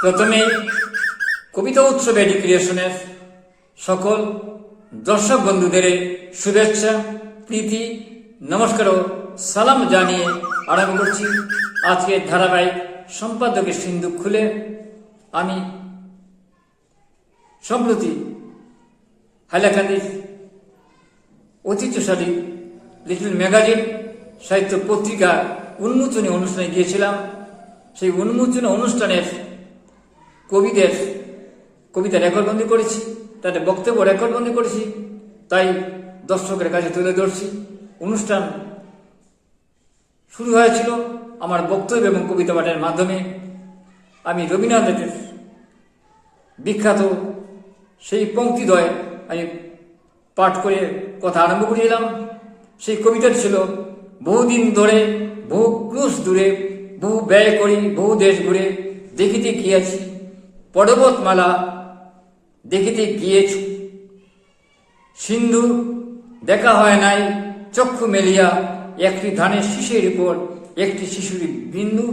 প্রথমে কবিতা উৎসব এডি ক্রিয়েশনের সকল দর্শক বন্ধুদের শুভেচ্ছা, প্রীতি, নমস্কার ও সালাম জানিয়ে আরম্ভ করছি আজকের ধারাবাহিক সম্পাদকের সিন্ধুক খুলে। আমি সম্প্রতি হাইলাকান্দির ঐতিহ্যশালী লিটল ম্যাগাজিন সাহিত্য পত্রিকা উন্মোচনী অনুষ্ঠানে গিয়েছিলাম। সেই উন্মোচনী অনুষ্ঠানের কবিতা রেকর্ডবন্দি করেছি, তাদের বক্তব্য রেকর্ডবন্দি করেছি, তাই দর্শকের কাছে তুলে ধরছি। অনুষ্ঠান শুরু হয়েছিল আমার বক্তব্য এবং কবিতা পাঠের মাধ্যমে। আমি রবীন্দ্রনাথের বিখ্যাত সেই পঙ্ক্তিদ্বয় আমি পাঠ করে কথা আরম্ভ করেছিলাম। সেই কবিতাটি ছিল, বহুদিন ধরে বহু ক্রুশ দূরে, বহু ব্যয় করি বহু দেশ ঘুরে, দেখিতে গিয়েছি পর্বতমালা, দেখিতে গিয়েছ সিন্ধু, দেখা হয় নাই চক্ষু মেলিয়া, একটি ধানের শীষের উপর একটি শিশুর বিন্দু।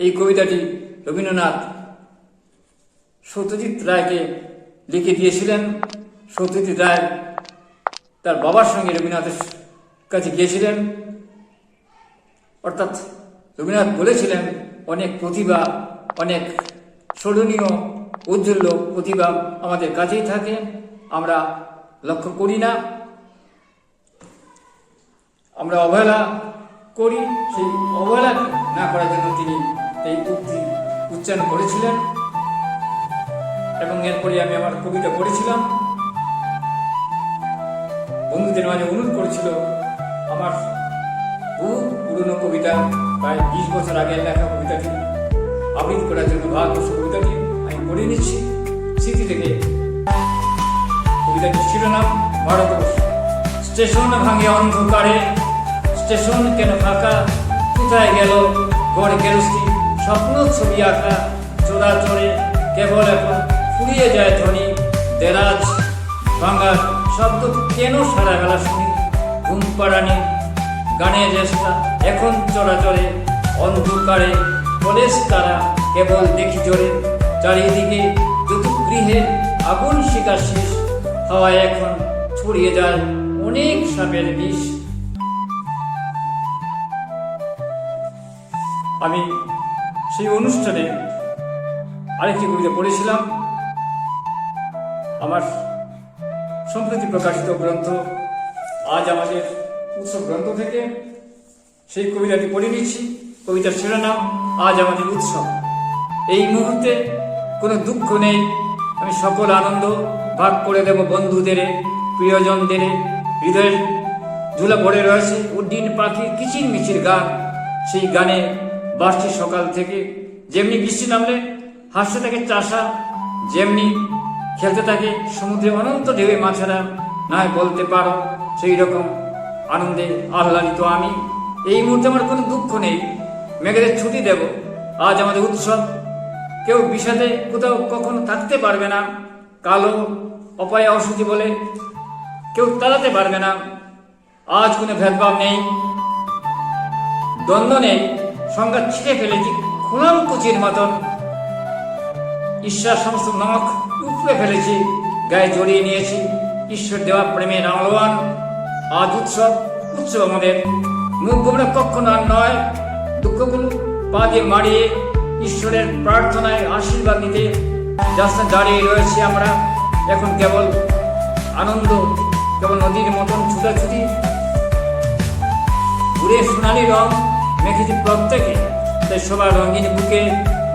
এই কবিতাটি রবীন্দ্রনাথ সত্যজিৎ রায়কে লিখে দিয়েছিলেন। সত্যজিৎ রায় তার বাবার সঙ্গে রবীন্দ্রনাথের কাছে গিয়েছিলেন। অর্থাৎ রবীন্দ্রনাথ বলেছিলেন, অনেক প্রতিভা, অনেক স্মরণীয় উজ্জ্বল প্রতিভা আমাদের কাছেই থাকে, আমরা লক্ষ্য করি না, আমরা অবহেলা করি। সেই অবহেলা না করার জন্য তিনি এই উক্তি উচ্চারণ করেছিলেন। এবং এরপরে আমি আমার কবিতা পড়েছিলাম। বন্ধুদের মাঝে অনুরোধ করেছিল আমার বহু পুরনো কবিতা, প্রায় 20 বছর আগে লেখা কবিতাটি আবৃত্তি করার জন্য ভারতবর্ষ কবিতাটি আমি পড়ে নিচ্ছি স্মৃতি থেকে। কবিতাটির শিরোনাম ভারতবর্ষ। স্টেশন ভাঙে অন্ধকারে, স্টেশন কেন ফাঁকা, কোথায় গেল গড় গেরস্তি, স্বপ্ন ছবি আঁকা, চোরাচরে কেবল এখন ফুরিয়ে যায় ধ্বনি, দেরাজ ভাঙার শব্দ কেন সারা বেলা শুনি, ঘুম পাড়ানি গানের চেষ্টা এখন চরাচরে, অন্ধকারে কলেজ তারা কেবল দেখি জোরে, চারিদিকে যত গৃহের আগুন শিকার শেষ, হাওয়ায় এখন ছড়িয়ে যায় অনেক সাপের বিষ। আমি সেই অনুষ্ঠানে আরেকটি কবিতা পড়েছিলাম। আমার সম্প্রতি প্রকাশিত গ্রন্থ আজ আমাদের উৎসব গ্রন্থ থেকে সেই কবিতাটি পড়ে নিচ্ছি। কবিতার শিরোনাম আজ আমাদের উৎসব। এই মুহূর্তে কোনো দুঃখ নেই, আমি সকল আনন্দ ভাগ করে দেব বন্ধুদের, প্রিয়জনদের। হৃদয়ের ঝুলা ভরে রয়েছে উড্ডিন পাখির কিচির মিচির গান, সেই গানে বাসছি সকাল থেকে। যেমনি বৃষ্টি নামলে হাসতে থাকে চাষা, যেমনি খেলতে থাকে সমুদ্রে অনন্ত ঢেউয়ে মাছেরা, নয় বলতে পারো সেই রকম আনন্দে আহ্লাদিত আমি। এই মুহূর্তে আমার কোনো দুঃখ নেই, মেঘেদের ছুটি দেব, আজ আমাদের উৎসব। কেউ বিষাদে কোথাও কখনো থাকতে পারবে না, কালো অপায় অসুচি বলে কেউ তাড়াতে পারবে না। আজ কোনো ভেদভাব নেই, দ্বন্দ্ব নেই, সংঘাত ছিঁড়ে ফেলেছি খুলাম কুচির মতন, ঈশ্বর সমস্ত নখ উপড়ে ফেলেছি, গায়ে জড়িয়ে নিয়েছি ঈশ্বর দেওয়া প্রেমের আলোয়ান। আজ উৎসব, উৎসব আমাদের, মুখ গোমড়ে কখনো আর নয়, দুঃখগুলো পা দিয়ে মারিয়ে ঈশ্বরের প্রার্থনায় আশীর্বাদ নিতে রাস্তা দাঁড়িয়ে রয়েছি আমরা। এখন কেবল আনন্দ, কেবল নদীর মতন ছুটাছুটি, ঘুরে সোনালি রং মেখেছি প্রত্যেকে, তাই সবার রঙিন বুকে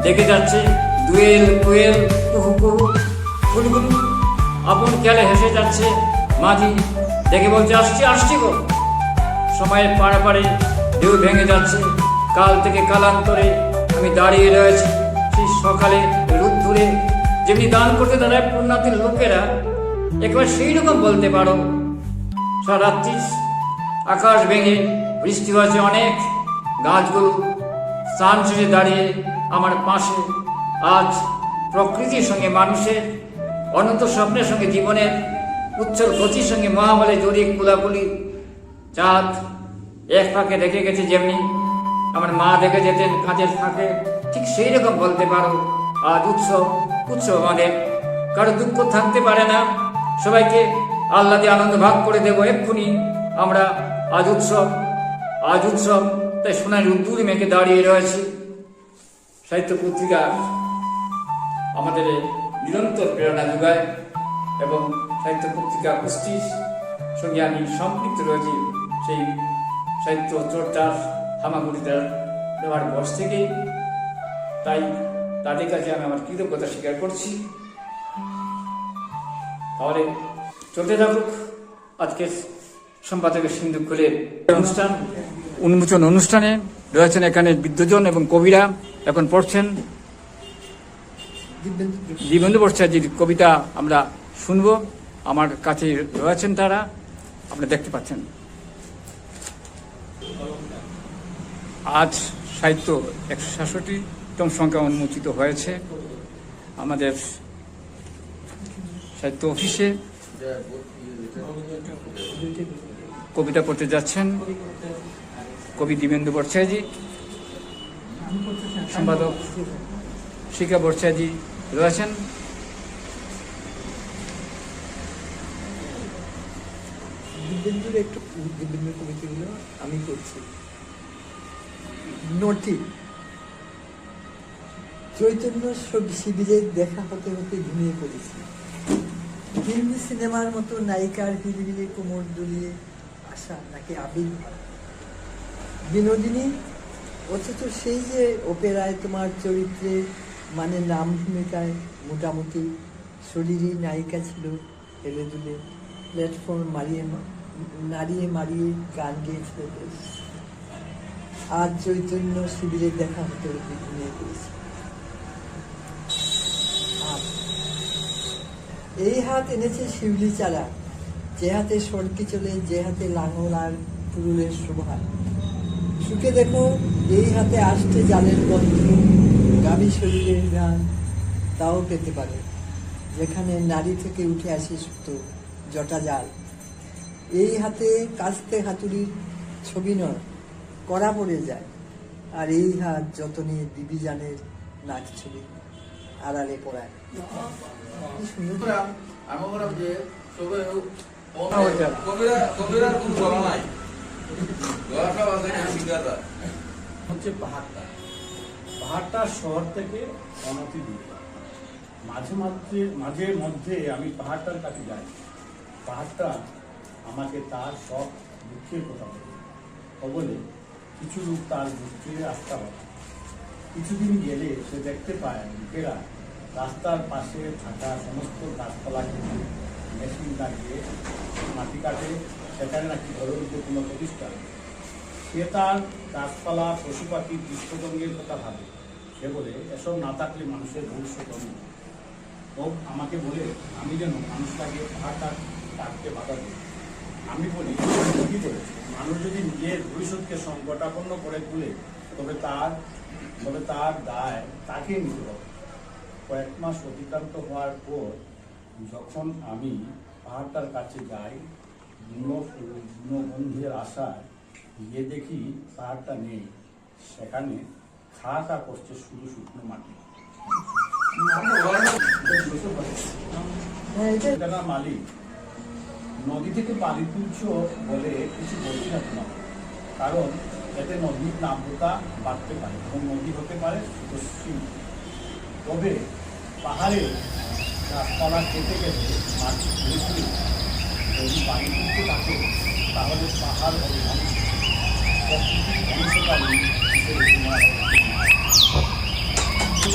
দেখে যাচ্ছে দুয়েল কোয়েল কুহু কুহু, ফুলগুলো আপন খেয়ালে হেসে যাচ্ছে, মাঝি দেখে বলছে আসছি আসছি গো। সময়ের পাড়ে পাড়ে ঢেউ ভেঙে যাচ্ছে, কাল থেকে কালান্তরে আমি দাঁড়িয়ে রয়েছি সেই সকালে রোদ ধরে। যেমনি দান করতে দাঁড়ায় পুণ্যার্থীর লোকেরা, একেবারে সেই রকম বলতে পারো। সারাত্রি আকাশ ভেঙে বৃষ্টি হয়েছে অনেক, গাছগুলো স্থান ছেড়ে দাঁড়িয়ে আমার পাশে। আজ প্রকৃতির সঙ্গে মানুষের অনন্ত স্বপ্নের সঙ্গে জীবনের উচ্ছল গতির সঙ্গে মহাবলে জড়িয়ে কুলাকুলি। চাঁদ এক ফাঁকে রেখে গেছে, যেমনি আমার মা দেখে যেতেন কাজের ফাঁকে, ঠিক সেই রকম বলতে পারো। আজ উৎসব। উৎসব আমাদের কারো দুঃখ থাকতে পারে না, সবাইকে আহ্লাদে আনন্দ ভাগ করে দেবো এক্ষুনি আমরা। আজ উৎসব, আজ উৎসব, তাই সোনার উদ্দুর মেঘে দাঁড়িয়ে রয়েছে। সাহিত্য পত্রিকা আমাদের নিরন্তর প্রেরণা যোগায় এবং সাহিত্য পত্রিকা গোষ্ঠীর সঙ্গে আমি সম্পৃক্ত রয়েছি সেই সাহিত্য চর্চার হামাগুড়িটার দেওয়ার বয়স থেকেই। তাই তাদের কাছে আমি আমার কৃতজ্ঞতা স্বীকার করছি। তাহলে চলতে থাকুক আজকের সম্পাদকের সিন্ধু খুলে অনুষ্ঠান। উন্মোচন অনুষ্ঠানে রয়েছেন এখানে বিদ্বজন এবং কবিরা, এখন পড়ছেন দিব্যেন্দু ভট্টাচার্যের কবিতা আমরা শুনবো। আমার কাছে রয়েছেন তারা, আপনারা দেখতে পাচ্ছেন। আজ সাহিত্য 166তম সংখ্যা উন্মোচিত হয়েছে আমাদের সাহিত্য অফিসে। কবিতা পড়তে যাচ্ছেন কবি দিব্যেন্দু ভট্টাচার্য, সম্পাদক শিখা ভট্টাচার্য রয়েছেন। দিব্যেন্দুর কবিতাগুলো আমি করছি। নটি চৈতন্য শিবিরে দেখা হতে হতে ঘুমিয়ে পড়েছি। হিন্দি সিনেমার মতো নায়িকার হিলিবিলি কোমর দুলিয়ে আসা নাকি আবির্ভাব বিনোদিনী, অথচ সেই যে ওপেরায় তোমার চরিত্রে মানে নাম ভূমিকায় মোটামুটি শরীরী নায়িকা ছিল, হেলে দুলে প্ল্যাটফর্ম নাড়িয়ে মারিয়ে গান গেয়েছিল বেশ। আজ চৈতন্য শিবিরে দেখা হতে হতে ঘুমিয়ে পড়েছি। এই হাত এনেছে শিউলি চারা, যে হাতে সড়কি চলে, যে হাতে লাঙল আর পুরুলের শোভা। শুকে দেখো এই হাতে আসছে জালের গন্ধ, গাভী শরীরের গান তাও পেতে পারে, যেখানে নারী থেকে উঠে আসে সুতো জটা জাল। এই হাতে কাস্তে হাতুড়ির ছবি নয়, কড়া পড়ে যায়। আর এই হাত যতনে দিবিজানের নাচ ছবি আড়ালে পড়ায়। হচ্ছে পাহাড়টা। পাহাড়টা শহর থেকে অনতি দূরে। মাঝে মধ্যে আমি পাহাড়টার কাছে যাই। পাহাড়টা আমাকে তার সব দুঃখের কথা বলে কিছু লোক তার দুঃখে রাস্তা বলে। কিছুদিন গেলে সে দেখতে পায় লোকেরা রাস্তার পাশে থাকা সমস্ত গাছপালা কেটে মেশিন লাগিয়ে মাটি কাটে, সেখানে নাকি ধরনীয় কোনো প্রতিষ্ঠান। সে তার গাছপালা পশু পাখির দৃশ্যভঙ্গের কথা ভাবে। সে বলে এসব না থাকলে মানুষের ভবিষ্যৎ নেই। ও আমাকে বলে আমি যেন মানুষটাকে পাহাড়টা কাটতে বাধা দিই। আমি বলি ঠিকই করেছে, মানুষ যদি নিজের ভবিষ্যৎকে সংকটাপন্ন করে তুলে তবে তার দায় তাকে নিতে হবে। কয়েক মাস অতিক্রান্ত হওয়ার পর যখন আমি পাহাড়টার কাছে যাই বন্ধুদের আশায়, গিয়ে দেখি পাহাড়টা নেই। সেখানে খা করছে শুধু শুকনো মাটি। মালিক নদী থেকে পানি তুলছ বলে কিছু বলছি না তোমার, কারণ এতে নদীর নাব্যতা বাড়তে পারে এবং নদী হতে পারে পশ্চিম। তবে পাহাড়ে গাছপালা কেটে কেটে মাটি ঘুরে যদি পানি তুলতে থাকে তাহলে পাহাড় হবে ধ্বংস।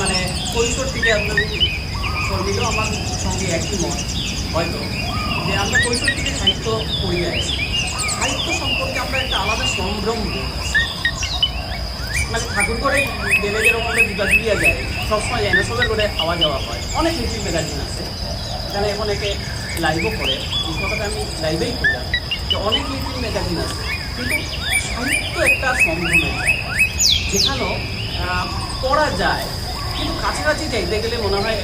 মানে কৈশোর থেকে আপনাদের শর্মিলাও আমার সঙ্গে একই মত হয়তো, যে আমরা কৈশোর থেকে সাহিত্য পড়িয়ে আসছি। সাহিত্য সম্পর্কে আমরা একটা আলাদা সম্ভ্রম আছে। মানে ঠাকুর করে গেলে যেরকম আমরা দুর্গা যায়, সবসময় ডাইনোসরের করে খাওয়া যাওয়া হয়। অনেক ইউটিউব ম্যাগাজিন আছে, এখানে এখন একে লাইভও করে, এই কথাটা আমি লাইভেই করলাম যে অনেক ইউটিউব ম্যাগাজিন আছে। কিন্তু সাহিত্য একটা সম্ভ্রমের যেখানেও পড়া যায়, কিন্তু কাছাকাছি যাইতে গেলে মনে হয়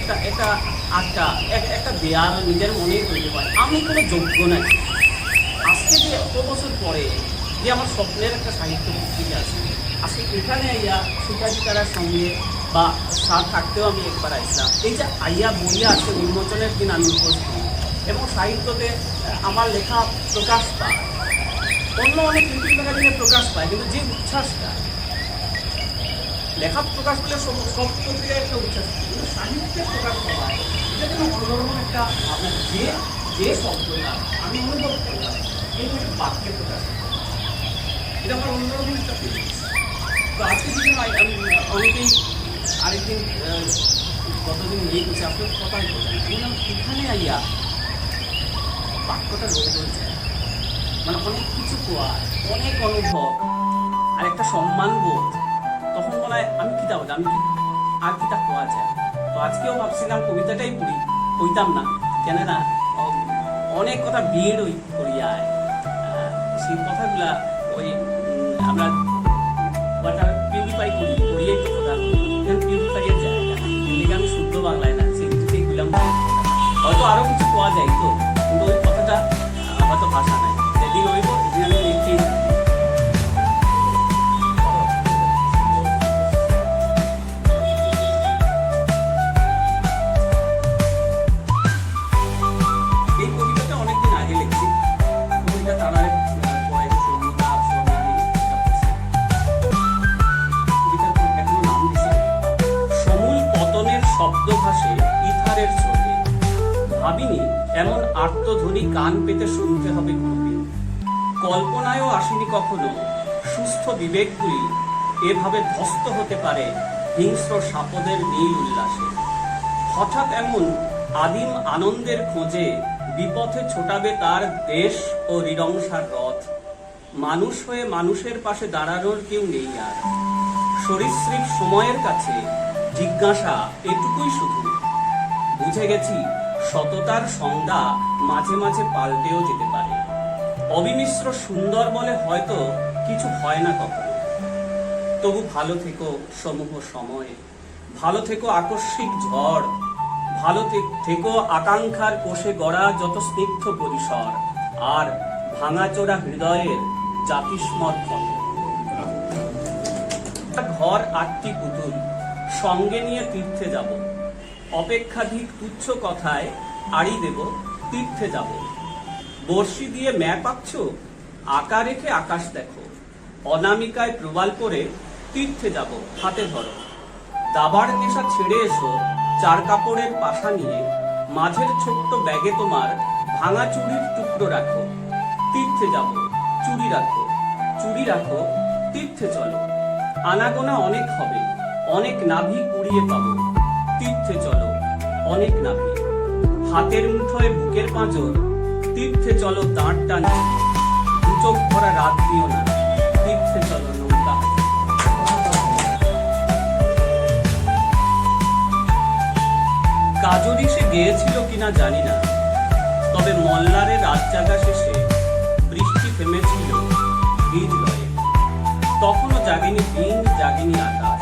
একটা দেয়াল নিজের মনেই তৈরি হয়। আমি কোনো যোগ্য নাই। আজকে যে এত বছর পরে যে আমার স্বপ্নের একটা সাহিত্য পত্রিকা আছে, আজকে এখানে ইয়া শিক্ষার্থীতার সঙ্গে বা বা স্যার থাকতেও আমি একবার আইসলাম। এই যে আইয়া বইয়া আছে উন্মোচনের দিন আমি উপস্থিত এবং সাহিত্যতে আমার লেখা প্রকাশ পায়, অন্য অনেক প্রিন্টিং ম্যাগাজিনে প্রকাশ পায়, কিন্তু যে উচ্ছ্বাসটা লেখা প্রকাশ পেলে সব পত্রিকায় একটা উচ্ছ্বাস, কিন্তু সাহিত্যে প্রকাশ পাওয়া এটা যেন অন্যরকম একটা ভাবনা। যে শব্দটা আমি অনুভব করলাম এই বাক্যে প্রকাশ, এটা আমার অন্যরকম একটা ফিলিংস। তো আজকে যদি আমি অনেকেই আরেকদিন কতদিন নিয়ে গেছি আপনার কথাই বললেন, বললাম এখানে আইয়া বাক্যটা রয়ে রয়েছে, মানে অনেক কিছু কোয়া, অনেক অনুভব আর একটা সম্মান বোধ। তখন মনে হয় আমি কিতা বলি, আমি কি আর কিতা কোয়া যায়। তো আজকেও ভাবছিলাম কবিতাটাই পড়ি, কইতাম না কেননা অনেক কথা বিয়ের ওই করিয়া সেই কথাগুলা ওই আমরা ওয়াটার পিউরিফাই করি, করিয়ে তো কথা পিউরিফাইয়ের জায়গা, এদিকে আমি শুদ্ধ বাংলায় না সেটাই বললাম। হয়তো আরো কিছু পাওয়া যায় তো, কিন্তু ওই কথাটা হয়তো ভাষা নাই, যেদিন হইব সেদিন আমি লিখি। এই কবিতাটা অনেকদিন আগে লিখছি, কবিতা তারা শব্দ ভাসে ইথারের স্রোতে, ভাবিনি এমন আর্তধ্বনি কান পেতে শুনতে হবে কোনদিন। কল্পনায়ও আসেনি কখনো সুস্থ বিবেকগুলি এভাবে ধ্বস্ত হতে পারে হিংস্র সাপদের নীল উল্লাসে। হঠাৎ এমন আদিম আনন্দের খোঁজে বিপথে ছোটাবে তার দেশ ও রিরংসার রথ। মানুষ হয়ে মানুষের পাশে দাঁড়ানোর কেউ নেই আর। সরীসৃপ সময়ের কাছে জিজ্ঞাসা এটুকুই শুধু, বুঝে গেছি সততার সংজ্ঞা মাঝে মাঝে পাল্টেও যেতে পারে। অবিমিশ্র সুন্দর বলে হয়তো কিছু হয় না কখনো, তবু ভালো থেকো সমূহ সময়, ভালো থেকো আকস্মিক ঝড়, ভালো থেকো আকাঙ্ক্ষার কোষে গড়া যত স্নিগ্ধ পরিসর, আর ভাঙাচোরা হৃদয়ের জাতিস্মর ক্ষত। ঘর 8টি পুতুল সঙ্গে নিয়ে তীর্থে যাব, অপেক্ষাধিক তুচ্ছ কথায় আড়ি দেব তীর্থে যাব। বর্ষি দিয়ে ম্যাপ আঁকছ, আঁকা রেখে আকাশ দেখো, অনামিকায় প্রবাল করে তীর্থে যাব হাতে ধরো। দাবার নেশা ছেড়ে এসো, 4 কাপড়ের পাশা নিয়ে, মাঝের ছোট্ট ব্যাগে তোমার ভাঙা চুড়ির টুকরো রাখো। তীর্থে যাব, চুড়ি রাখো, চুড়ি রাখো, তীর্থে চলো। আনাগোনা অনেক হবে, অনেক নাভি কুড়িয়ে পাবো, তীর্থে চলো অনেক নাভি। হাতের মুঠোয় বুকের পাঁজর, তীর্থে চলো দাঁড় টানে, দু চোখ ভরা রাত দিও না, তীর্থে চলো নৌকা। কাজরি সে গেয়েছিল কিনা জানি না, তবে মল্লারে রাত জাগা শেষে বৃষ্টি থেমেছিল বীজ লয়ে। তখনও জাগেনি দিন, জাগেনি আকাশ,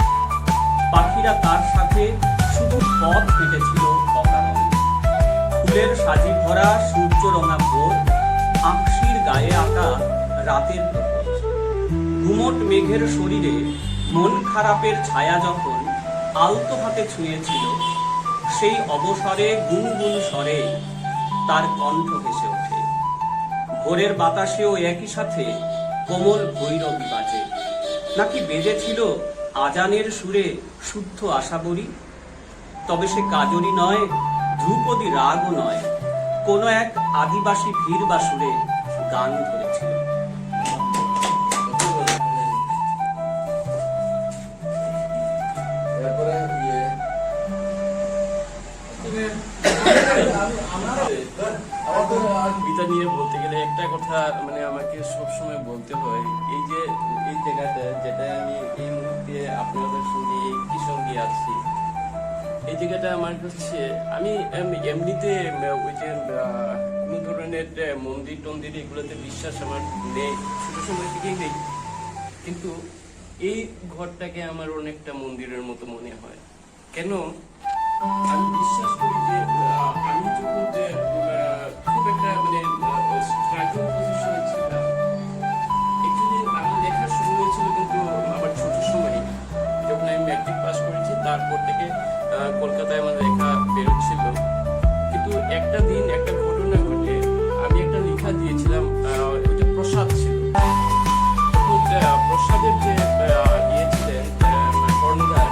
পাখিরা তার সাথে শুধু পথ হেঁটেছিল অকারণে। ফুলের সাজি ভরা সূর্য রঙা ভোর, আঁকশির গায়ে আঁকা রাতের প্রহর। ঘুমট মেঘের শরীরে মন খারাপের ছায়া যখন আলতো হাতে ছুঁয়েছিল, সেই অবসরে গুনগুন স্বরে তার কণ্ঠ ভেসে ওঠে। ভোরের বাতাসেও একই সাথে কোমল ভৈরবী বাজে, নাকি বেজেছিল আজানের সুরে শুদ্ধ আশাবরী। তবে সে কাজরি নয়, ধ্রুপদী রাগও নয়, কোন এক আদিবাসী ভিড় বা সুরে গান ধরেছিল। কবিতা নিয়ে বলতে গেলে একটা কথা মানে আমাকে সবসময় বলতে হয়, এই যে এই জায়গাটা যেটা আমি এই মুহূর্তে আপনাদের সঙ্গে একই সঙ্গে আছি, এই জায়গাটা আমার হচ্ছে আমি এমনিতে ওই যে কোনো ধরনের মন্দির টন্দির এগুলোতে বিশ্বাস আমার নেই, ছোট সময় থেকেই নেই, কিন্তু এই ঘরটাকে আমার অনেকটা মন্দিরের মতো মনে হয়। কেন? আমি বিশ্বাস করি যে আমি যখন খুব একটা মানে স্ট্রাগল পজিশনে ছিলাম, অ্যাকচুয়ালি আমার লেখা শুরু হয়েছিল কিন্তু আমার ছোট সময়, যখন আমি ম্যাট্রিক পাস করেছি তারপর কলকাতায় আমার লেখা বেরোচ্ছিল, কিন্তু একটা দিন একটা ঘটনা ঘটে, আমি একটা লেখা দিয়েছিলাম, ওইটা প্রসাদ ছিল। তখন প্রসাদের যে ইয়ে ছিলেন কর্ণধার,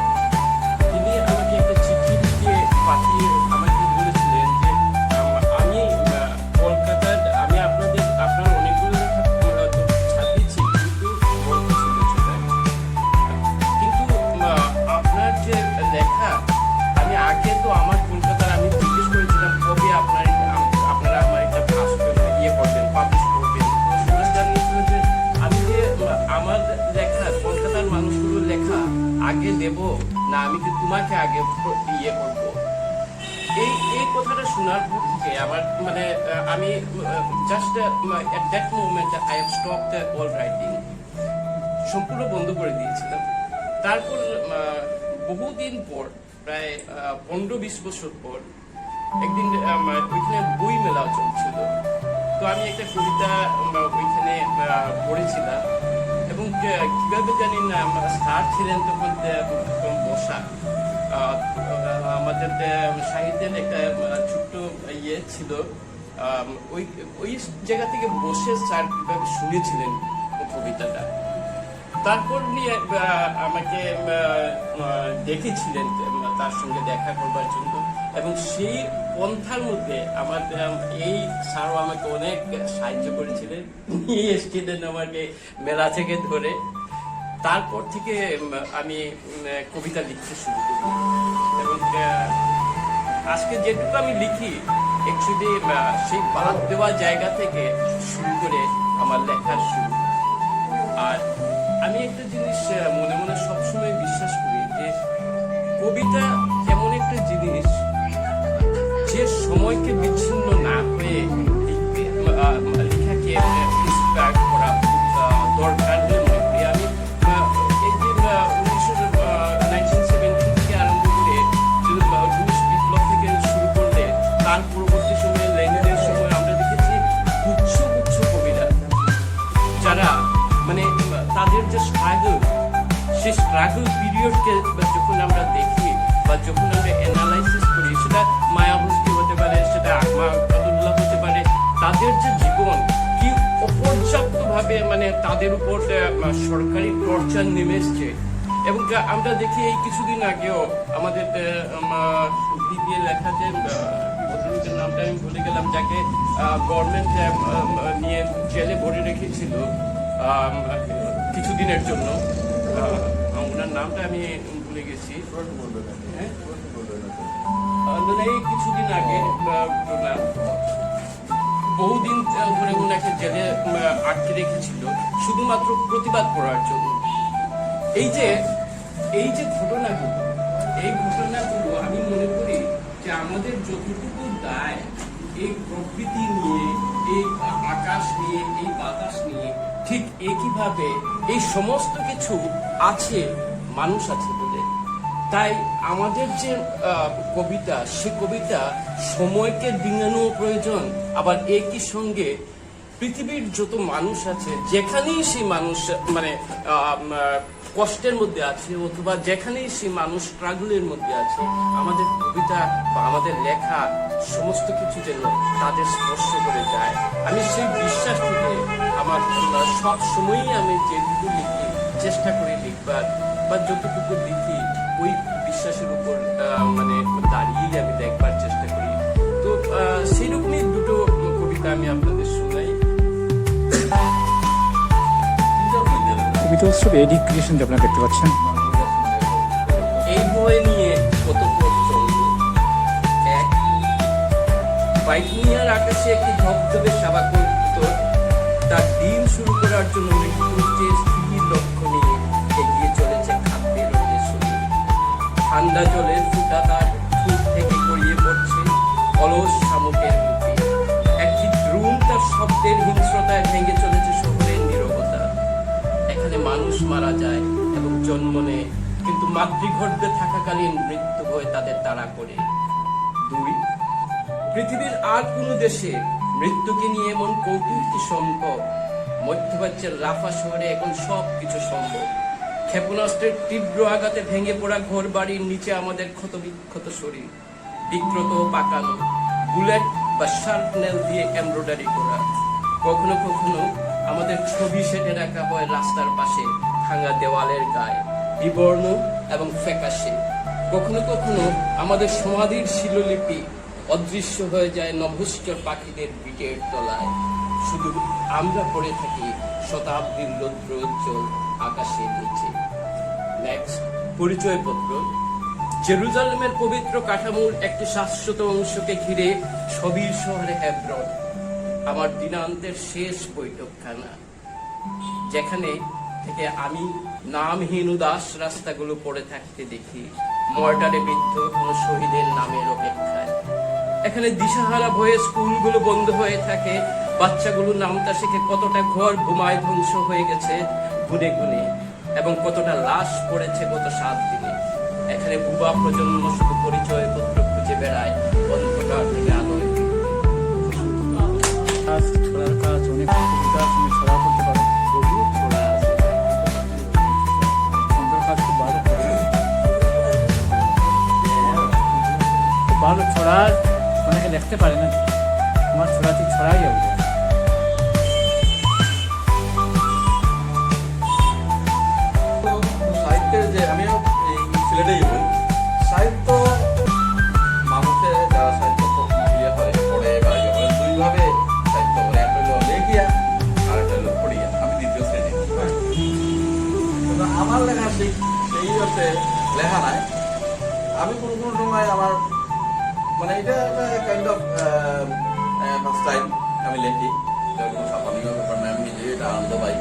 তিনি আমাকে একটা চিঠি দিয়ে পাঠিয়ে আমাকে বলেছিলেন যে আমি কলকাতার, আমি আপনার অনেকগুলো লেখা তো ছাপিয়েছি, কিন্তু গল্প ছিল সেটা। কিন্তু আপনার যে লেখা, আমি আগে তো আমার কলকাতার, আমি জিজ্ঞেস করেছিলাম কবে আপনারা আমার একটা ইয়ে করবেন, পাবলিশ করবেন। ওরা জানিয়েছিল যে আমি যে আমার লেখা, কলকাতার মানুষগুলোর লেখা আগে দেব না, আমি যে তোমাকে আগে ইয়ে করবো। এই কথাটা শোনার পর থেকে আমার মানে আমি just at that moment I have stopped all writing, সম্পূর্ণ বন্ধ করে দিয়েছিলাম। তারপর বহুদিন পর, প্রায় 15-20 বছর পর, একদিন ওইখানে বই মেলা চলছিল, তো আমি একটা কবিতা ওইখানে পড়েছিলাম, এবং কিভাবে জানি না স্যার ছিলেন তখন বসা, আমাদের সাহিত্যের একটা ছোট্ট ইয়ে ছিল, ওই জায়গা থেকে বসে স্যার কিভাবে শুনেছিলেন কবিতাটা। তারপর নিয়ে আমাকে ডেকেছিলেন তার সঙ্গে দেখা করবার জন্য, এবং সেই পন্থার মধ্যে আমার এই স্যারও আমাকে অনেক সাহায্য করেছিলেন, নিয়ে এসেছিলেন আমাকে মেলা থেকে ধরে। তারপর থেকে আমি কবিতা লিখতে শুরু করি, এবং আজকে যেটুকু আমি লিখি অ্যাকচুয়ালি সেই বাদ দেওয়া জায়গা থেকে শুরু করে আমার লেখার শুরু। আর আমি একটা জিনিস মনে মনে সবসময় বিশ্বাস করি যে কবিতা এমন একটা জিনিস যে সময়কে বিচ্ছিন্ন না হয়ে লেখাকে ইন্সপায়ার করা দরকার বলে মনে করি আমি। এই যে 1970 থেকে আরম্ভ করে রুশ বিপ্লব থেকে শুরু করলে তার পরবর্তী সময়ে লেনিনের সময় আমরা দেখেছি গুচ্ছ গুচ্ছ কবিরা, যারা মানে তাদের যে স্ট্রাগল, সেই স্ট্রাগল পিরিয়ডকে যখন আমরা দেখি বা যখন আমরা অ্যানালাইসিস করি, সেটা মায়াবতী হতে পারে, সেটা আকমাউল্লাহ হতে পারে, তাদের যে জীবন কি অপর্যাপ্তভাবে মানে তাদের উপর সরকারি টর্চার নেমে এসছে। এবং আমরা দেখি এই কিছুদিন আগেও আমাদের বিবিএ লেখা যে ভদ্রলোকের নামটা আমি ভুলে গেলাম, যাকে গভর্নমেন্ট নিয়ে জেলে ভরে রেখেছিল কিছুদিনের জন্য, ওনার নামটা আমি ভুলে গেছি। এই কিছুদিন আগে বহুদিন ধরে ওনাকে জেলে আটকে রেখেছিল শুধুমাত্র প্রতিবাদ করার জন্য। এই যে ঘটনাগুলো, এই ঘটনাগুলো আমি মনে করি যে আমাদের যতটুকু দায় এই প্রকৃতি নিয়ে, এই আকাশ নিয়ে, এই বাতাস নিয়ে, ঠিক একইভাবে এই সমস্ত কিছু আছে, মানুষ আছে বলে। তাই আমাদের যে কবিতা, সে কবিতা সময়কে ডিঙানো প্রয়োজন, আবার একই সঙ্গে পৃথিবীর যত মানুষ আছে, যেখানেই সেই মানুষ মানে কষ্টের মধ্যে আছে, অথবা যেখানেই সেই মানুষ স্ট্রাগলের মধ্যে আছে, আমাদের কবিতা বা আমাদের লেখা সমস্ত কিছু যেন তাদের স্পর্শ করে যায়। আমি সেই বিশ্বাস থেকে আমার সব সময়ই আমি যেটুকু লিখি চেষ্টা করি লিখবার, বা যতটুকু লিখি ওই বিশ্বাসের উপর মানে দাঁড়িয়েই আমি দেখবার চেষ্টা করি। তো সেইরকমই দুটো কবিতা আমি আপনাদের শোনাই। কবিতা উৎসবে এডি ক্রিয়েশন আপনারা দেখতে পাচ্ছেন। এই বই নিয়ে কত প্রশ্ন। এক, বাইকুনিয়ার আকাশে একটি ধবধবে সাবাকুর উত্তর তার দিন শুরু করার জন্য মৃত্যুর যে স্থির লক্ষ্য নিয়ে এগিয়ে চলেছে খাদ্যের শরীর। ঠান্ডা জলের ফুটা তার ঠোঁট থেকে গড়িয়ে পড়ছে অলস শামুকের বুকে। একটি দ্রুম তার শব্দের হিংস্রতায় ভেঙে চলেছে শহরের নীরবতা। এখানে মানুষ মারা যায় এবং জন্ম নেয়, কিন্তু মাতৃগর্ভে থাকাকালীন মৃত্যু হয়ে তাদের তাড়া করে। 2, পৃথিবীর আর কোন দেশে মৃত্যুকে নিয়ে এমন কৌতূহল কি সম্ভব? মধ্যপ্রাচ্যের রাফা শহরে এখন সব কিছু সম্ভব। ক্ষেপণাস্ত্রের তীব্র আঘাতে ভেঙে পড়া ঘর বাড়ির নিচে আমাদের ক্ষতবিক্ষত শরীর, বিকৃত ও পাকানো, বুলেট বা শার্পনেল দিয়ে এমব্রয়ডারি করা। কখনো কখনো আমাদের ছবি সেটে রাখা হয় রাস্তার পাশে ভাঙা দেওয়ালের গায়ে, বিবর্ণ এবং ফ্যাকাশে। কখনো কখনো আমাদের সমাধির শিলালিপি অদৃশ্য হয়ে যায় নভোশ্চর পাখিদের বিটের তলায়। শুধু আমরা পড়ে থাকি শতাব্দীর রৌদ্র উজ্জ্বল আকাশের নিচে। নেক্সট, পরিচয়পত্র। জেরুজালেমের পবিত্র কাঠামোর একটি শাশ্বত অংশকে ঘিরে ছবির শহরে হেব্রন, আমার দিনান্তের শেষ বৈঠকখানা, যেখানে থেকে আমি নামহীন উদাস রাস্তাগুলো পড়ে থাকতে দেখি মর্টারে বিদ্ধ কোন শহীদের নামের অপেক্ষায়। এখানে দিশাহারা ভয়ে স্কুলগুলো বন্ধ হয়ে থাকে, বাচ্চাগুলো নামতা শিখে কতটা ঘর ঘুমায় ধ্বংস হয়ে গেছে গুনে গুনে, এবং কতটা লাশ পড়েছে গত 7 দিনে। এখানে ভুবা প্রজন্ম শুধু পরিচয়পত্র খুঁজে বেড়ায় অন্ধকার দিনে আলোয়। ছড়ার কাজ অনেক কবিতা তুমি ছড়া করতে পারো, বহু ছড়া আছে। সুন্দর কাজ, খুব ভালো খুব ভালো ছড়া অনেকে লিখতে পারে না, তোমার ছড়া ঠিক ছড়াই যাবে। সাহিত্যের যে আমিও এই সিলেটেই হই, সাহিত্য মানুষের যারা সাহিত্য ইয়ে হয় পড়ে বা ইয়ে করে দুইভাবে সাহিত্য করে, একটা হলো লেখিয়া আর একটা হলো পড়িয়া। আমি দ্বিতীয় শ্রেণী, কিন্তু আমার লেখা সেই হচ্ছে লেখা নাই। আমি কোনো কোনো সময় আমার মানে এটা কাইন্ড অফ ফার্স্ট টাইম আমি লেখি, এটা কোনো সাফানিও ব্যাপার না, আমি নিজে এটা আনন্দ পাই।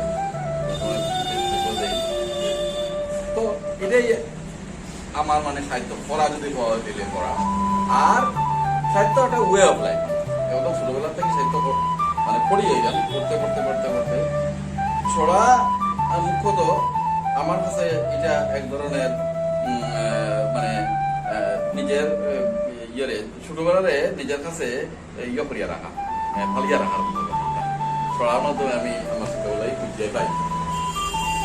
তো এটাই আমার মানে সাহিত্য পড়া, যদি দিলে পড়া। আর সাহিত্য একটা ওয়ে অফ লাইফ, একদম ছোটবেলা থেকে সাহিত্য মানে পড়ি হয়ে যান, পড়তে পড়তে পড়তে পড়তে ছড়া মুখ্যত আমার কাছে এটা এক ধরনের মানে নিজের ইয়ে ছোটবেলারে নিজের কাছে ইয়ে করিয়া রাখা, ফালিয়া রাখার মতো ছড়ার মাধ্যমে আমি আমার ছোটবেলায় খুঁজে পাই।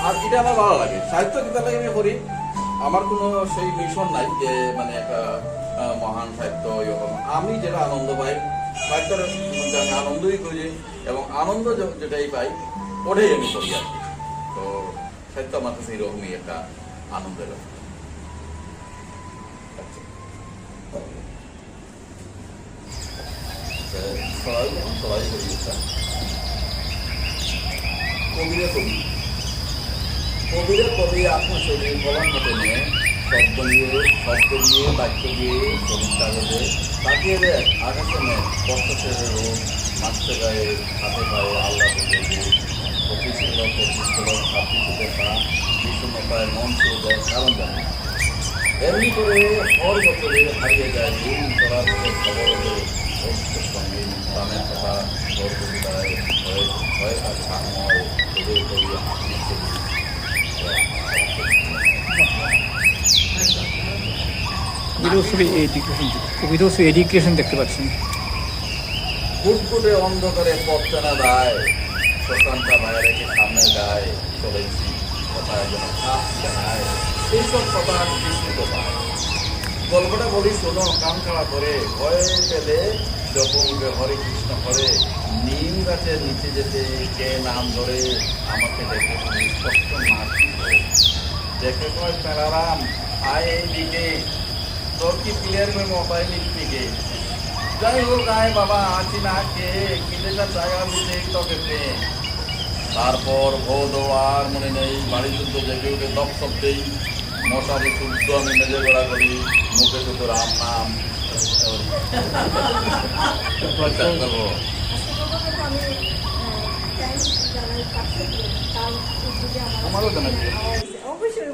আর এটা আমার ভালো লাগে। সাহিত্য কিতাব লাগে আমি করি, আমার কোনো সেই মিশন নাই যে মানে একটা মহান সাহিত্য। আমি যেটা আনন্দ পাই সাহিত্যের মধ্যে আমি আনন্দই খুঁজি, এবং আনন্দ যেটাই পাই ওটাই আমি করি আর কি। তো সাহিত্য আমার কাছে এরকমই একটা আনন্দের। সবাই করি কবিরা কবি, কবিরা কবি আত্মশৈলী বলার মতো নিয়ে শব্দ দিয়ে বাক্য দিয়ে ছবির কাগজে তাকিয়ে দেয় আকাশে মেঘ, কষ্টের রোগ, মাঠে গায়ে হাতে পায়ে আল্লাহ প্রতিষ্ঠিত ছাত্রীতে পা বিষণ্ণতায় মন ছুঁয়ে দেয় কারণ জানে। এমনি করে হর বছরে হারিয়ে যায় দিন চলার খবর হলে অস্তের সঙ্গে প্রাণের কথা ঘর কবিতায় হয়ে থাকে সাময় কবি কবি কবিতাও শুধু এডুকেশন দেখতে পাচ্ছি। ফুটফুটে অন্ধকারে পথ চেনা দায়, শ্মশানটা বাইরেকে সামনে গায়ে চলেছি কথায় যেন খাপ জানায়, এইসব কথা বিস্মৃত পায়। গল্পটা বলি শোনো কান খাড়া করে, ভয়ে পেলে যখন হরে কৃষ্ণ হরে, নিম গাছের নিচে যেতে কে নাম ধরে আমাকে দেখে শুনি স্পষ্ট নাচ দেখে কয় প্যারারাম আয় এইদিকে, তোর কি ক্লিয়ার করে মোবাইল দিকে। যাই হোক আয় বাবা আছি না কে, কিনেটা জায়গা দিতে তোকে পেয়ে। তারপর ভোদ আর মনে নেই, বাড়ি যুদ্ধ জেগে উঠে দপ শব্দেই মশারি শুদ্ধ আমি মেজে গোড়া করি, মুখে শুধু রাম নাম। আমারও জানাবি অবশ্যই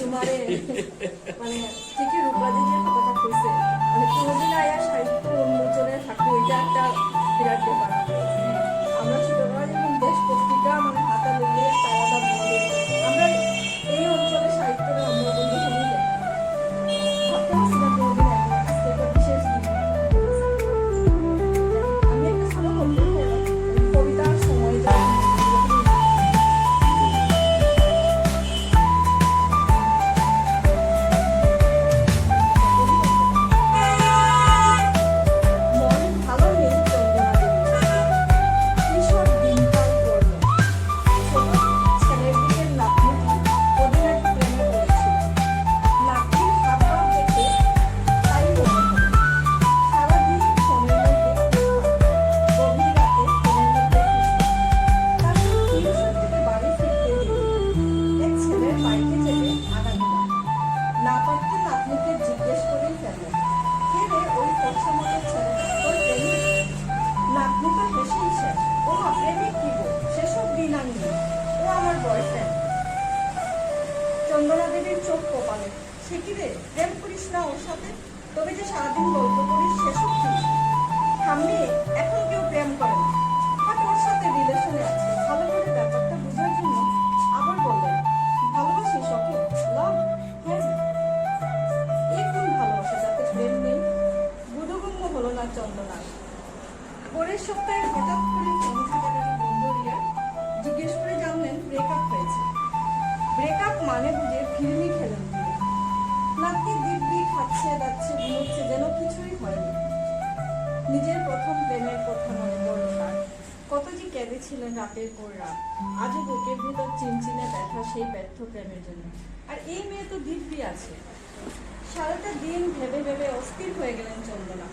তোমারে মানে ঠিকই রূপবাদী যে কথাটা কইছে, মানে কোনোদিন আয়া সাহিত্য উন্মোচনে থাকবো, এটা একটা বিরাট ব্যাপার। আমরা ছোটবেলা যখন দেশ পত্রিকা মানে হাতে লইলে তারাটা বলে, আমরা এই অঞ্চলে সাহিত্যের অন্যতম সময় ভাবতে পারছি না কোনোদিন আজকে একটা বিশেষ দিন। আমি একটা ছোট কবিতার সময় তবে যে সারাদিন গল্প করিস সেসব ঠিক থামবি। এখন কেউ প্রেম করে না, বাট ওর সাথে রিলেশনে আছে। ভালো করে ব্যাপারটা বোঝার জন্য আবার বললেন, ভালোবাসিস ওকে? লাভ? হ্যাঁ। এই কোন ভালোবাসা যাতে প্রেম নেই? বোধগম্য হলো না চন্দনার। পরের সপ্তাহে হঠাৎ করে ফোন থাকাটাকে বন্ধ রিয়া জিজ্ঞেস করে জানলেন ব্রেকআপ হয়েছে। ব্রেকআপ মানে বুঝে ফিল্মি খেলেন তিনি। নাতি দিব্যি খাচ্ছে যাচ্ছে ঘুমোচ্ছে, যেন কিছুই হয়নি। নিজের প্রথম প্রেমের কথা মনে পড়ল তার। কত যে কেঁদেছিলেন রাতের পর রাত। আজও বুকের ভিতর চিনচিনে ব্যথা সেই ব্যর্থ প্রেমের জন্য। আর এই মেয়ে তো দিব্যি আছে। সারাটা দিন ভেবে ভেবে অস্থির হয়ে গেলেন চন্দনা।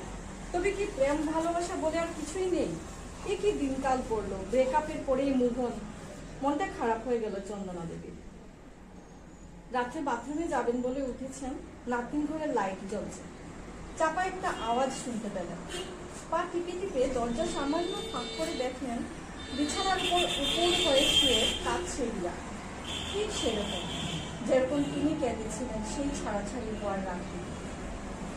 তবে কি প্রেম ভালোবাসা বলে আর কিছুই নেই? এ কি দিনকাল পড়লো, ব্রেকআপের পরেই মুভ অন। মনটা খারাপ হয়ে গেল চন্দনা দেবীর। রাত্রে বাথরুমে যাবেন বলে উঠেছেন, নাতিন ঘরের লাইট জ্বলছে। চাপা একটা আওয়াজ শুনতে পেলেন। পা টিপে টিপে দরজা সামান্য ফাঁক করে দেখলেন বিছানার উপর উপুর হয়ে শুয়ে কাঁদছে রিয়া। ঠিক সেরকম যেরকম তিনি কেঁদেছিলেন সেই ছাড়াছাড়ি হওয়ার রাখি।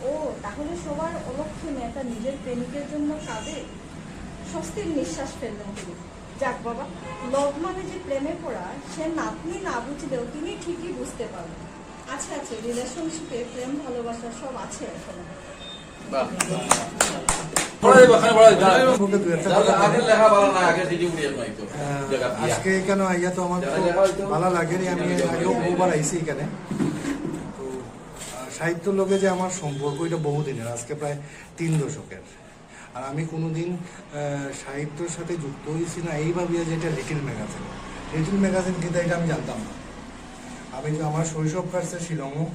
ও তাহলে সবার অলক্ষ্যে মেয়েটা নিজের প্রেমিকের জন্য কাঁদে। স্বস্তির নিঃশ্বাস ফেললেন তিনি। যাক বাবা, লভ মানে যে প্রেমে পড়া সে নাতনি না বুঝলেও তিনি ঠিকই বুঝতে পারবেন। আছে আছে, রিলেশনশিপে প্রেম ভালোবাসা সব আছে এখনো। বাহ। পড়াই বা খানে পড়াই যায়। মুখে দু একটা যারা কথা আগে বলি। লেখা ভালো না, আগে সিটি উড়িয়ে নাই তো জায়গা দিয়া। আজকে কেন আইয়া তো আমার যারা খুব লেখা হয়তো- ভালো লাগেনি, আমি আগেও বহুবার আইছি এখানে। তো সাহিত্য লোকে যে আমার সম্পর্ক এটা বহুদিনের, আজকে প্রায় 3 দশকের। আর আমি কোনোদিন সাহিত্যের সাথে যুক্ত হয়েছি না এইভাবে যে এটা লিটিল ম্যাগাজিন। লিটিল ম্যাগাজিন কিন্তু এটা আমি জানতাম না। আমি তো আমার শৈশব কাটছে শিলংও,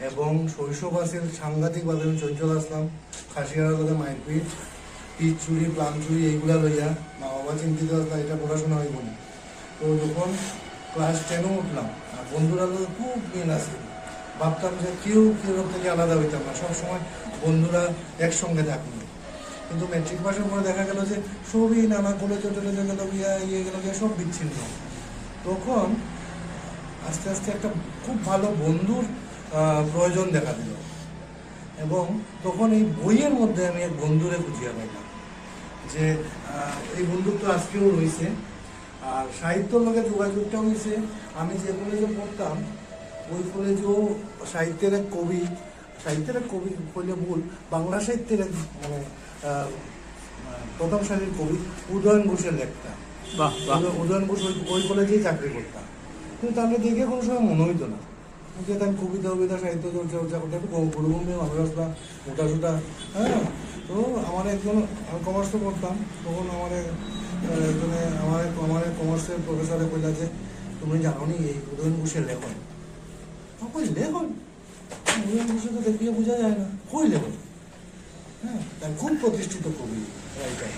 এবং শৈশব আছে সাংঘাতিকভাবে আমি চঞ্চল আসলাম, খাসিয়ার লোকে মাইরপিট, পিচ চুরি, প্লাম চুরি এইগুলা লইয়া মা বাবা চিন্তিত আসলাম, এটা পড়াশোনা হইব না। তো যখন ক্লাস 10ও উঠলাম, আর বন্ধুরা লোক খুব মিল আছে, ভাবতাম যে কেউ থেকে আলাদা হইতাম না, সবসময় বন্ধুরা একসঙ্গে থাকবে। কিন্তু মেট্রিক পাসের পরে দেখা গেল যে সবই নানা কলেজে টলেজে গেল গিয়া ইয়ে গেল গিয়া সব বিচ্ছিন্ন। তখন আস্তে আস্তে একটা খুব ভালো বন্ধুর প্রয়োজন দেখা দিল, এবং তখন এই বইয়ের মধ্যে আমি এক বন্ধুরে খুঁজিয়া পাইলাম, যে এই বন্ধুত্ব আজকেও রয়েছে। আর সাহিত্যর লোকে যোগাযোগটা হয়েছে, আমি যে কলেজে পড়তাম ওই কলেজেও সাহিত্যের এক কবি কইলে ভুল, বাংলা সাহিত্যের এক মানে প্রথম সারির কবি উদয়ন ঘোষের লেখতা। উদয়ন ঘোষ ওই কলেজেই চাকরি করতাম, কিন্তু তাকে দেখে কোনো সময় মনে হইতো না যে আমি কবিতা সাহিত্য চর্চা করতে একটু গরুভূমি মানুষ আসলাম মোটা সোটা। হ্যাঁ, তো আমার একজন, আমি কমার্স তো করতাম, তখন আমার একজনে আমার কমার্সের প্রফেসরে কইলা যে তুমি জানো নি এই উদয়ন ঘোষের লেখন? কই লেখন? উদয়ন ঘোষে তো দেখিয়ে বোঝা যায় না, কই লেখন? হ্যাঁ, খুব প্রতিষ্ঠিত কবি, রাইটার।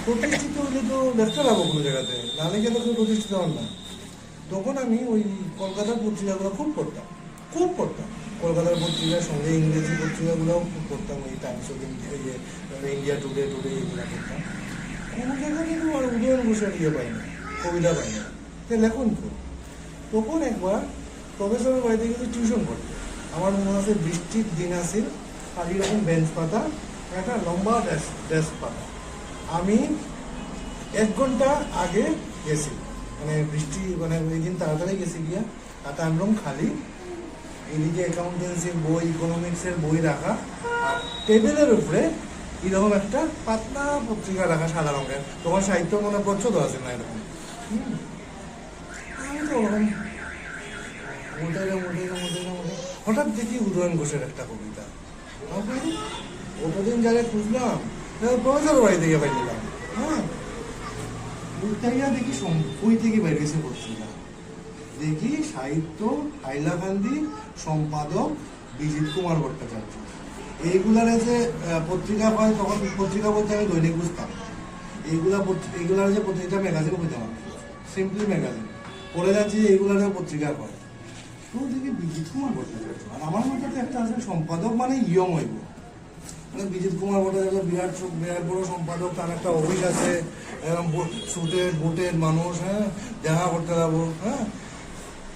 প্রতিষ্ঠিত হলে তো লেখতে পাবো কোনো জায়গাতে, না লিখে তো কেউ প্রতিষ্ঠিত হন না। তখন আমি ওই কলকাতার পত্রিকাগুলো খুব পড়তাম। কলকাতার পত্রিকার সঙ্গে ইংরেজি পত্রিকাগুলোও খুব পড়তাম, ওই টাইমস অফ ইন্ডিয়া টুডে এগুলো পড়তাম। কোনো জায়গায় কিন্তু আর উদয়ন ঘোষের ইয়ে পাই না, কবিতা পাই না, তো লেখন খুব। তখন একবার প্রফেসরের বাড়িতে গেছি টিউশন করতে। আমার মনে আছে বৃষ্টির দিন আছে, আর এরকম বেঞ্চ পাতা, একটা লম্বা ডেস্ক পাতা। আমি 1 ঘন্টা আগে গেছি, মানে বৃষ্টি মানে ওই দিন তাড়াতাড়ি গেছি গিয়া, আর তার খালি এদিকে অ্যাকাউন্টেন্সির বই, ইকোনমিক্সের বই রাখা, আর টেবিলের উপরে এরকম একটা পাতলা পত্রিকা রাখা সাদা রঙের। তখন সাহিত্য মনে প্রচ্ছদ আছে না এরকম। আমি তো ওরকম হঠাৎ দেখি উদয়ন ঘোষের একটা কবিতা, ওতদিন যারা খুঁজলাম প্রফেসর বাড়িতে গিয়ে পাই দিলাম। হ্যাঁ, দেখি বই থেকে বেরিয়েছে পত্রিকা, দেখি সাহিত্য হাইলাকান্দি, সম্পাদক বিজিত কুমার ভট্টাচার্য। এইগুলার যে পত্রিকা হয়, তখন পত্রিকা বলতে আমি দৈনিক বুঝতাম, এইগুলার যে পত্রিকা ম্যাগাজিন বুঝতাম, সিম্পলি ম্যাগাজিন পড়ে যাচ্ছি, এইগুলার পত্রিকা হয়। তো দেখি বিজিত কুমার ভট্টাচার্য, আর আমার মধ্যে একটা আছে সম্পাদক মানে ইয়ং হইব, মানে বিজিত কুমার ভট্টাচার্য বিরাট বড় সম্পাদক, তার একটা অফিস আছে, এরকম সুটের বুটের মানুষ, হ্যাঁ, দেখা করতে যাবো, হ্যাঁ,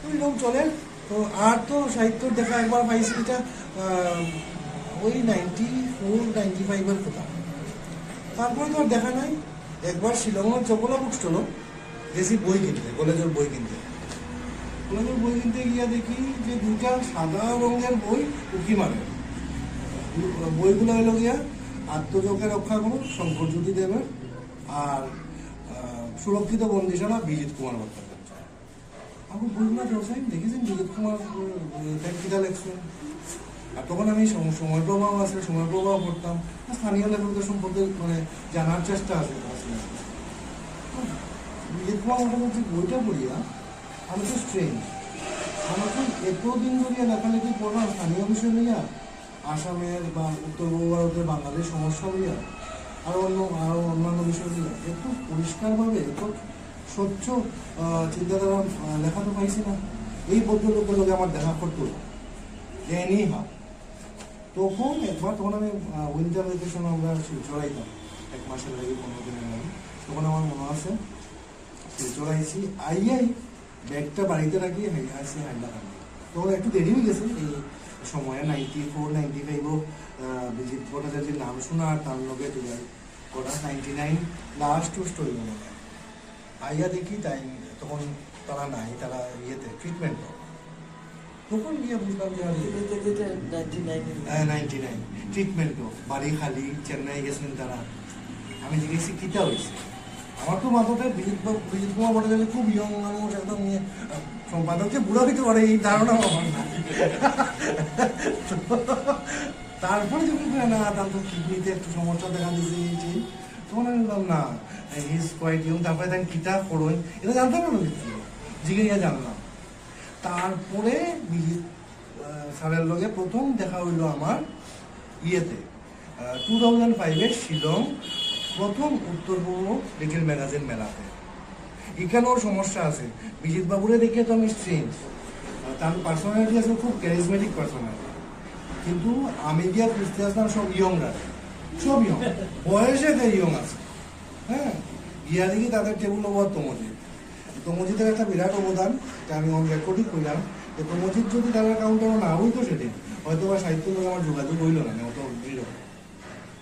এরকম চলে। তো আর তো সাহিত্য দেখা একবার পাইছি, এটা ওই 94-95 কথা। তারপরে তো আর দেখা নাই। একবার শিলংয়ের চকলা বুক স্টল গেছি বই কিনতে, কলেজের বই কিনতে। কলেজের বই কিনতে গিয়া দেখি যে দুইটা সাদা রঙের বই উকি মারে। বইগুলো হলো গিয়া আত্মজকে রক্ষা করুন শঙ্করজ্যোতি দেবের আর সুরক্ষিত বন্দিশালা বিজিত কুমার ভট্টাচার্য। আমি বইগুলো দর্শাই দেখেছেন বিজিত কুমার কিতা লেখছেন। আর তখন আমি সময় প্রভাব আছে, সময় প্রভাব পড়তাম, স্থানীয় লেখকদের সম্পর্কে মানে জানার চেষ্টা আছে। বিজিত কুমার ভট্টাচার্য বইটা পড়িয়া আমি তো স্ট্রেঞ্জ, আমাকে এতদিন ধরিয়া লেখালেখি পড়লাম স্থানীয় বিষয় নিয়ে, আসামের বা উত্তর পূর্ব ভারতের বাঙালির সমস্যা নিয়ে আরও অন্যান্য বিষয় নিয়ে এত পরিষ্কারভাবে এত স্বচ্ছ চিন্তাধারা লেখা তো পাইছি না। এই ভদ্রলোকের লোকে আমার দেখা করতো এনি হা। তখন আমি উইন্টার ভ্যাকেশন আমরা চড়াইতাম 1 মাসের আগে 15 দিনের আগে। তখন আমার মনে আছে চড়াইছি আইয়াই ব্যাগটা বাড়িতে রাখি আসি হাইলা খান। তখন একটু দেরি হয়ে গেছে এই সময়ে 94-95 বিজিত ভট্টাচার্যের নাম শোনা আর তার লোকে করা 99 লাস্ট স্টোরি মনে হয়। আইয়া দেখি তাই তখন তারা নাই, তারা ইয়েতে ট্রিটমেন্ট। তখন গিয়ে বুঝলাম যে 99 ট্রিটমেন্টও বাড়ি খালি, চেন্নাই গেছেন তারা। আমি জিজ্ঞেসি কিতা হয়েছে। আমার তো মাথাতে বিজিত কুমার ভট্টাচার্য খুব ইয়ং মানুষ, একদম সম্পাদক যে বুড়া হইতে পারে এই ধারণা আমার না। তারপরে যখন না তার তো কিডনিতে একটু সমস্যা দেখা দিয়েছে, তখন আমি বললাম না ইজ কোয়াইট ইয়ং। তারপরে তাই কিতা করুন এটা জানতাম না, জিজ্ঞেসা জানলাম। তারপরে বিজিত স্যারের লগে প্রথম দেখা হইল আমার ইয়েতে 2005 শিলং প্রথম উত্তর পূর্ব লিটল ম্যাগাজিন মেলাতে। এখানেও সমস্যা আছে। বিজিত বাবুরে দেখে তো আমি স্ট্রেঞ্জ, তার পার্সোনালিটি আছে খুব ক্যারিজমেটিক পার্সোনালিটি, কিন্তু আমি গিয়া খুঁজতে আসলাম সব ইয়ংরা, সব ইয়ং, বয়সে ইয়ং আছে। হ্যাঁ, গিয়া দেখি তাদের টেবিল ওভার তমজিদের একটা বিরাট অবদান, এটা আমি অন রেকর্ডই করলাম। যে তমজিৎ যদি তাদের কাউন্টারও না হইতো সেদিন হয়তো বা সাহিত্য লোক আমার যোগাযোগ হইল না, অত দৃঢ়।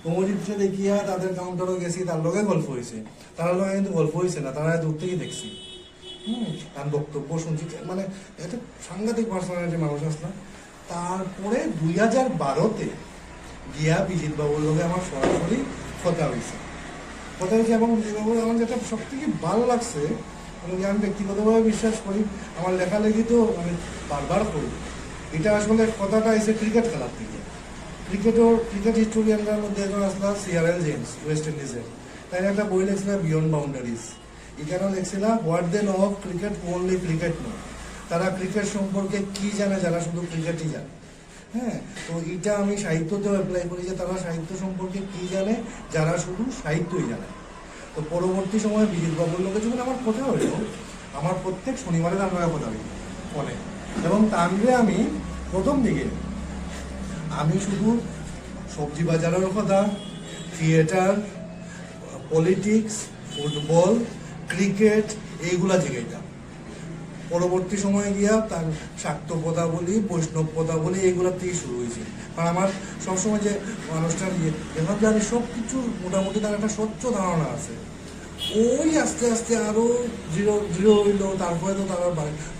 তমজিৎকে দেখিয়া তাদের কাউন্টারও গেছি, তার লগে গল্প হয়েছে, তার লগে কিন্তু গল্প হয়েছে না, তারা দূর থেকেই দেখছি। তার বক্তব্য শুনছি, মানে একটা সাংঘাতিক পার্সোনালিটি মানুষ আসলো। তারপরে 2012-তে গিয়া বিজিত বাবুর লগে আমার সরাসরি কথা হয়েছে এবং বিজিত বাবুর আমার যেটা সব থেকে ভালো লাগছে, আমি ব্যক্তিগতভাবে বিশ্বাস করি, আমার লেখালেখি তো আমি বারবার করি, এটা আসলে কথাটা এসে ক্রিকেট খেলার থেকে। ক্রিকেট হিস্টোরিয়ানদের মধ্যে একজন আসলা CRL জেমস, ওয়েস্ট ইন্ডিজের, তাই একটা বই লেখছিল বিয়ন্ড বাউন্ডারিজ। এখানেও লেখছিল what they know of cricket, only cricket no. তারা ক্রিকেট সম্পর্কে কি জানে যারা শুধু ক্রিকেটই জানে। হ্যাঁ, তো এটা আমি সাহিত্যতেও অ্যাপ্লাই করি যে তারা সাহিত্য সম্পর্কে কি জানে যারা শুধু সাহিত্যই জানে। তো পরবর্তী সময়ে বিজিত বাবুর লোকের যখন আমার কথা হইল, আমার প্রত্যেক শনিবারে তার লগে কথা হইল ফোনে, এবং তানরে আমি প্রথম দিকে আমি শুধু সবজি বাজারের কথা, থিয়েটার, পলিটিক্স, ফুটবল, ক্রিকেট এইগুলা জিগাইতাম। পরবর্তী সময়ে গিয়া তার শাক্ত পদাবলী, বৈষ্ণব পদাবলী এইগুলোর থেকেই শুরু হয়েছে। কারণ আমার সবসময় যে মানুষটার এখন যে আমি সব কিছুর মোটামুটি তার একটা স্বচ্ছ ধারণা আছে, ওই আস্তে আস্তে আরও দৃঢ় হইল। তারপরে তো তারা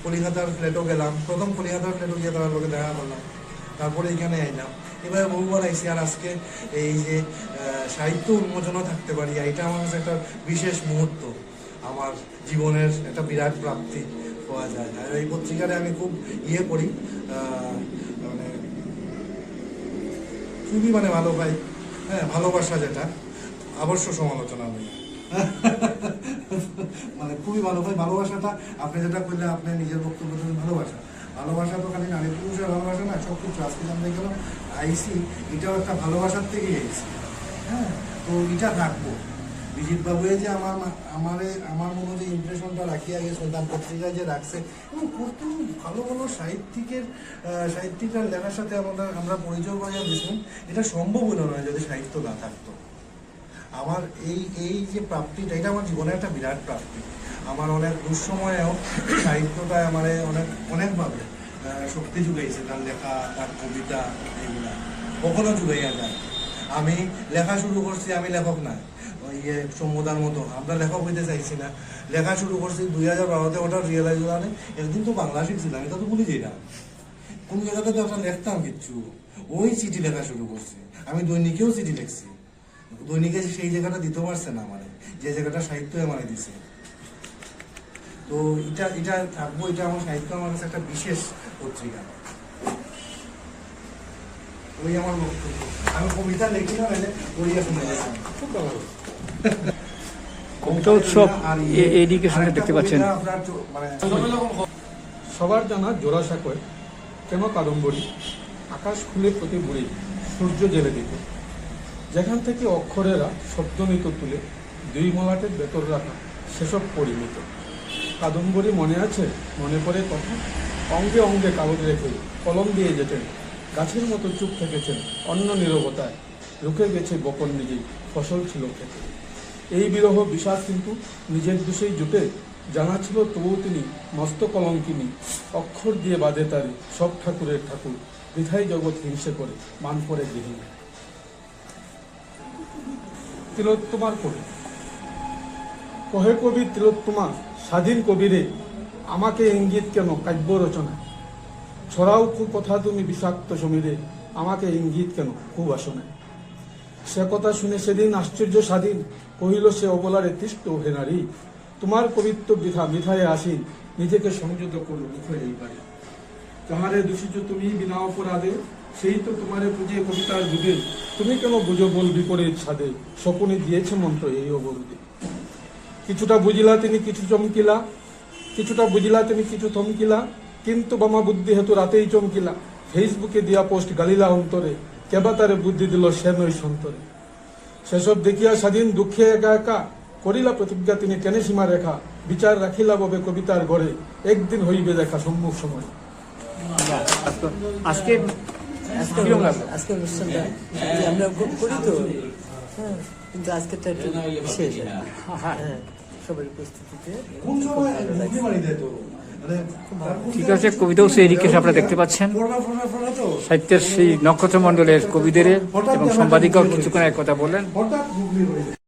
কলিকাতার ফ্ল্যাটও গেলাম, প্রথম কলিকাতার ফ্ল্যাটও গিয়ে তার লোকে দেখা করলাম, তারপরে এখানে আইলাম, এবার বহুবার আইসি। আর আজকে এই যে সাহিত্য উন্মোচনও থাকতে পারি, এটা আমার কাছে একটা বিশেষ মুহূর্ত, আমার জীবনের একটা বিরাট প্রাপ্তি পাওয়া যায়। আর এই পত্রিকাটা আমি খুব করি, মানে খুবই ভালো পাই। হ্যাঁ, ভালোবাসা যেটা অবশ্য সমালোচনা নেই, মানে খুবই ভালো পাই। ভালোবাসাটা আপনি যেটা করলে আপনি নিজের বক্তব্য দেবেন, ভালোবাসা তো খালি নারী পুরুষের ভালোবাসা না, সব কিছু। আজকে জানতে গেলাম আইসি, এটাও একটা ভালোবাসার থেকেই আইসি। হ্যাঁ, তো এটা রাখবো। বিজিত বাবু যে আমার মনে যে ইমপ্রেশনটা রাখিয়া গেছে, তার পত্রিকায় যে রাখছে, এবং কত ভালো সাহিত্যিকরা লেখার সাথে আমরা পরিচয় করিয়া দিয়েছিলাম, এটা সম্ভব হলো নয় যদি সাহিত্য না থাকতো। আমার এই যে প্রাপ্তিটা, এটা আমার জীবনের একটা বিরাট প্রাপ্তি। আমার অনেক দুঃসময়েও সাহিত্যটা আমার অনেকভাবে শক্তি যোগাইছে, তার লেখা, তার কবিতা, এইগুলা। কখনো জুড়াইয়া যায়। আমি লেখা শুরু করছি, আমি লেখক না, ইয়ে সম্বোধার মতো আমরা লেখক হইতে চাইছি না। লেখা শুরু করছি 2012-তে, ওটা রিয়েলাইজ হওয়া একদিন তো বাংলা শিখছিলাম, এটা তো ভুলে যাই না, কোন জায়গাতে তো একটা লিখতাম কিচ্ছু, ওই চিঠি লেখা শুরু করছি। আমি দৈনিকেও চিঠি লিখছি, দৈনিকে সেই জায়গাটা দিতে পারছে না মানে, যে জায়গাটা সাহিত্য আমারে দিছে। তো এটা এটা থাকবো, এটা আমার সাহিত্য আমার কাছে একটা বিশেষ পত্রিকা, ওই আমার বক্তব্য। আমি কবিতা লিখি না, পড়িয়া শুনে গেছিলাম, খুব ভালো। কবিতা উৎসব এইদিকে সঙ্গে দেখতে পাচ্ছেন। সবার জানা জোড়াসাঁকোয় কেন কাদম্বরী, আকাশ খুলে প্রতি বুড়ি সূর্য জেলে দিত, যেখান থেকে অক্ষরেরা শব্দ নিত তুলে, দুই মলাটে বেতর রাখা সেসব পরিমিত। কাদম্বরী মনে আছে, মনে পড়ে কথা, অঙ্গে অঙ্গে কাগজ রেখে কলম দিয়ে যেতেন, গাছের মতো চুপ থেকেছেন অন্য নীরবতায়, রুখে গেছে বপন নিজেই, ফসল ছিল খেতে। এই বিরহ বিষাদ কিন্তু নিজের দোষেই জুটে, জানা ছিল তবুও তিনি মস্ত কলঙ্কিনী, অক্ষর দিয়ে বাঁধে তারি সব ঠাকুরের ঠাকুর, বৃথাই জগৎ হিংসে করে মান করে গৃহিণী। তিলোত্তমার কবি কহে কবি তিলোত্তমা, স্বাধীন কবিরে আমাকে ইঙ্গিত কেন কাব্য রচনা, ছড়াও খুব কথা তুমি বিষাক্ত সমীরে, আমাকে ইঙ্গিত কেন খুব আসনে। সে কথা শুনে সেদিন আশ্চর্য স্বাধীন, কহিল সে অবলারে তিষ্ট হে নারী, তোমার কবিত্ব বৃথা বৃথায় আসি, নিজেকে সংযত করো লিখো এইবারে। যাহারে দূষিত তুমি বিনা অপরাধে, সেই তো তোমারে পুজে কবিতার দুধে, তুমি কেন বুঝো বল বিপরীত ছাদে, শকুনি দিয়েছে মন্ত্র এই অবরোধে। কিছুটা বুঝিলা তিনি কিছু চমকিলা, কিছুটা বুঝিলা তিনি কিছু থমকিলা, কিন্তু বামা বুদ্ধি হেতু রাতেই চমকিলা, ফেসবুকে দিয়া পোস্ট গালিলা অন্তরে, কেবা তারে বুদ্ধি দিল সে নই সন্তরে। সেসব দেখিয়া স্বাধীন দুঃখে একা একা, করিলা প্রতিজ্ঞা তিনি কেনে সীমা রেখা, বিচার রাখিলা ববে কবিতার ঘরে, একদিন হইবে দেখা সম্মুখ সময়। আজকে কিরকম লাগলো? আজকে অনুষ্ঠানটা যে আমরা করি তো, হ্যাঁ, কিন্তু আজকেরটা একটু বিশেষ আর কি। হ্যাঁ, সবার উপস্থিতিতে কোন সময় মুখে মারি দেয় তো, মানে ঠিক আছে, কবিতা উৎসব এদিকে আপনারা দেখতে পাচ্ছেন। সাহিত্যের সেই নক্ষত্রমণ্ডলের কবিদের এবং সাংবাদিকও কিছুক্ষণ এক কথা বললেন। হঠাৎ মুখে মারি দেয়।